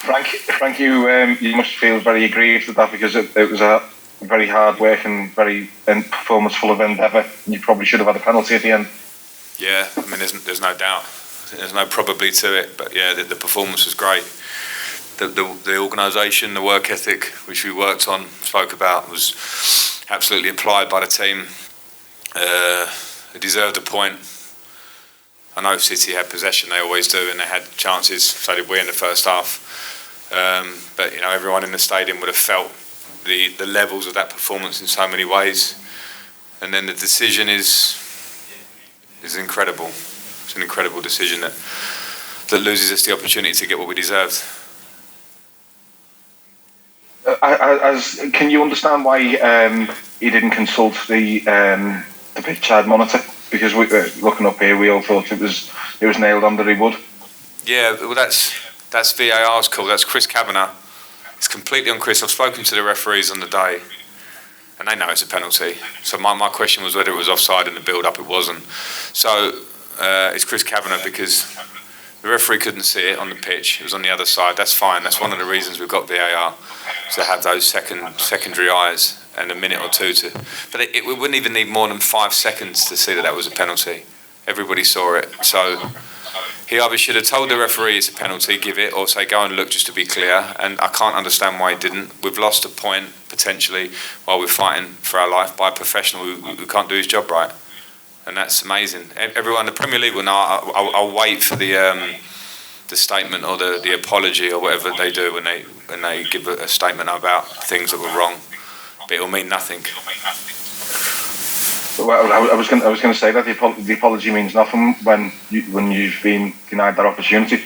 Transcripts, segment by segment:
Frank, you must feel very aggrieved at that because it was a very hard work and very performance full of endeavour. You probably should have had a penalty at the end. Yeah, I mean, there's no doubt. There's no probably to it, but yeah, the performance was great. The organisation, the work ethic, which we worked on, spoke about, was absolutely applied by the team. They deserved a point. I know City had possession, they always do, and they had chances, so did we in the first half. But everyone in the stadium would have felt the levels of that performance in so many ways. And then the decision is incredible. It's an incredible decision that loses us the opportunity to get what we deserved. Can you understand why he didn't consult the pitch side monitor? Because looking up here, we all thought it was nailed on that he would. Yeah, well, that's VAR's call. That's Chris Kavanagh. It's completely on Chris. I've spoken to the referees on the day, and they know it's a penalty. So my question was whether it was offside in the build-up. It wasn't. So it's Chris Kavanagh because the referee couldn't see it on the pitch. It was on the other side. That's fine. That's one of the reasons we've got VAR, to have those secondary eyes and a minute or two to. But it wouldn't even need more than 5 seconds to see that was a penalty. Everybody saw it. So he either should have told the referee it's a penalty, give it, or say go and look just to be clear. And I can't understand why he didn't. We've lost a point potentially while we're fighting for our life by a professional who can't do his job right. And that's amazing. Everyone in the Premier League will know. I'll wait for the statement or the apology or whatever they do when they give a statement about things that were wrong. But it will mean nothing. Well, I was going to say that the apology means nothing when you've been denied that opportunity.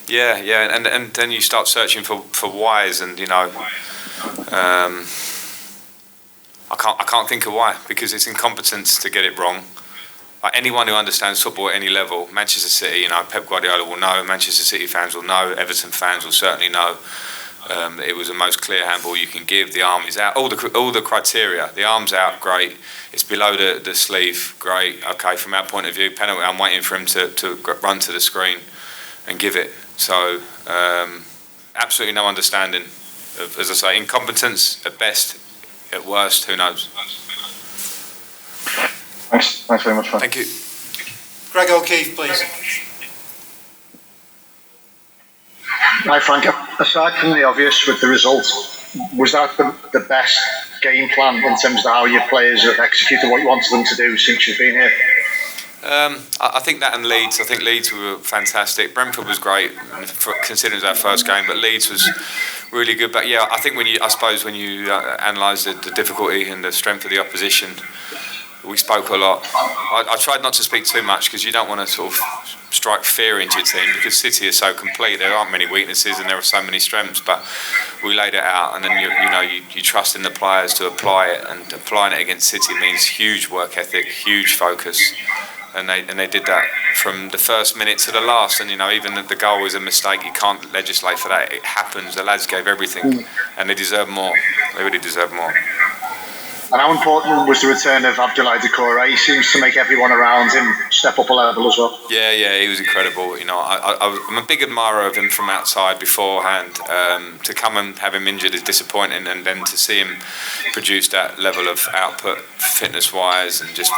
Yeah, and then you start searching for whys, and I can't think of why, because it's incompetence to get it wrong. Like anyone who understands football at any level, Manchester City, Pep Guardiola will know, Manchester City fans will know, Everton fans will certainly know. It was the most clear handball you can give. The arm is out, all the criteria. The arm's out, great. It's below the sleeve, great. Okay, from our point of view, penalty. I'm waiting for him to run to the screen and give it. So absolutely no understanding of, as I say, incompetence at best, at worst, who knows. Thanks very much, Frank. Thank you. Greg O'Keefe, please. Hi, Frank. Aside from the obvious with the result, was that the best game plan in terms of how your players have executed what you wanted them to do since you've been here? I think that and Leeds. I think Leeds were fantastic. Brentford was great, considering it was our first game, but Leeds was really good. But yeah, I think when you analyse the difficulty and the strength of the opposition, we spoke a lot. I tried not to speak too much because you don't want to sort of strike fear into your team, because City is so complete. There aren't many weaknesses and there are so many strengths, but we laid it out, and then you trust in the players to apply it, and applying it against City means huge work ethic, huge focus, and they did that from the first minute to the last. And even if the goal was a mistake, you can't legislate for that. It happens. The lads gave everything, and they deserve more. They really deserve more. And how important was the return of Abdoulaye Doucouré? He seems to make everyone around him step up a level as well. Yeah, he was incredible. I'm a big admirer of him from outside beforehand. To come and have him injured is disappointing, and then to see him produce that level of output, fitness-wise, and just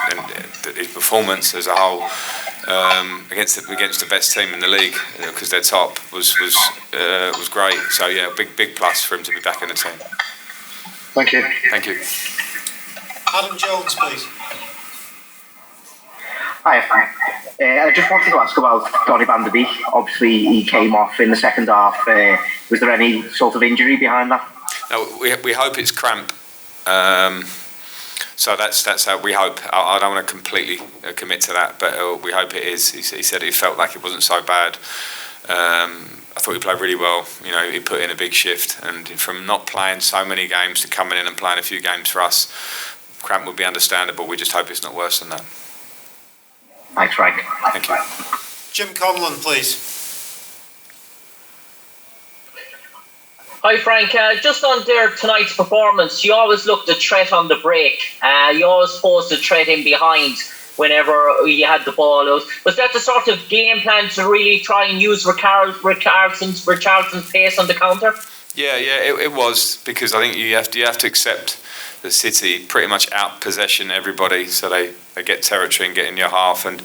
his performance as a whole against the best team in the league, because they're top, was great. So yeah, big plus for him to be back in the team. Thank you. Thank you. Adam Jones, please. Hi, Frank. I just wanted to ask about Donny van der Beek. Obviously, he came off in the second half. Was there any sort of injury behind that? No, we hope it's cramp. So that's how we hope. I don't want to completely commit to that, but we hope it is. He said it felt like it wasn't so bad. I thought he played really well. He put in a big shift, and from not playing so many games to coming in and playing a few games for us, cramp would be understandable. We just hope it's not worse than that. Thanks, Frank. Thank you. Jim Conlon, please. Hi, Frank. Just on tonight's performance, you always looked a threat on the break. You always posed a threat in behind. whenever you had the ball. Was that the sort of game plan to really try and use Richardson's pace on the counter? Yeah, it was, because I think you have to accept that City pretty much out-possession everybody, so they get territory and get in your half. And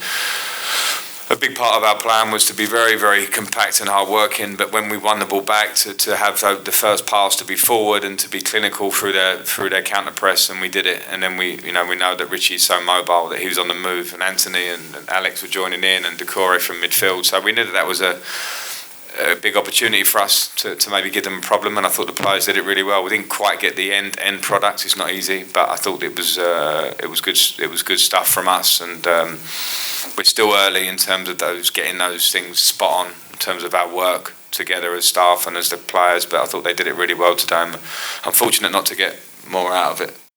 a big part of our plan was to be very, very compact and hard-working, but when we won the ball back, to have the first pass to be forward and to be clinical through their counter-press, and we did it. And then we know that Richie's so mobile that he was on the move, and Anthony and Alex were joining in, and Decore from midfield. So we knew that was a big opportunity for us to maybe give them a problem, and I thought the players did it really well. We didn't quite get the end product. It's not easy, but I thought it was good stuff from us, and we're still early in terms of getting those things spot on in terms of our work together as staff and as the players. But I thought they did it really well today. I'm unfortunate not to get more out of it.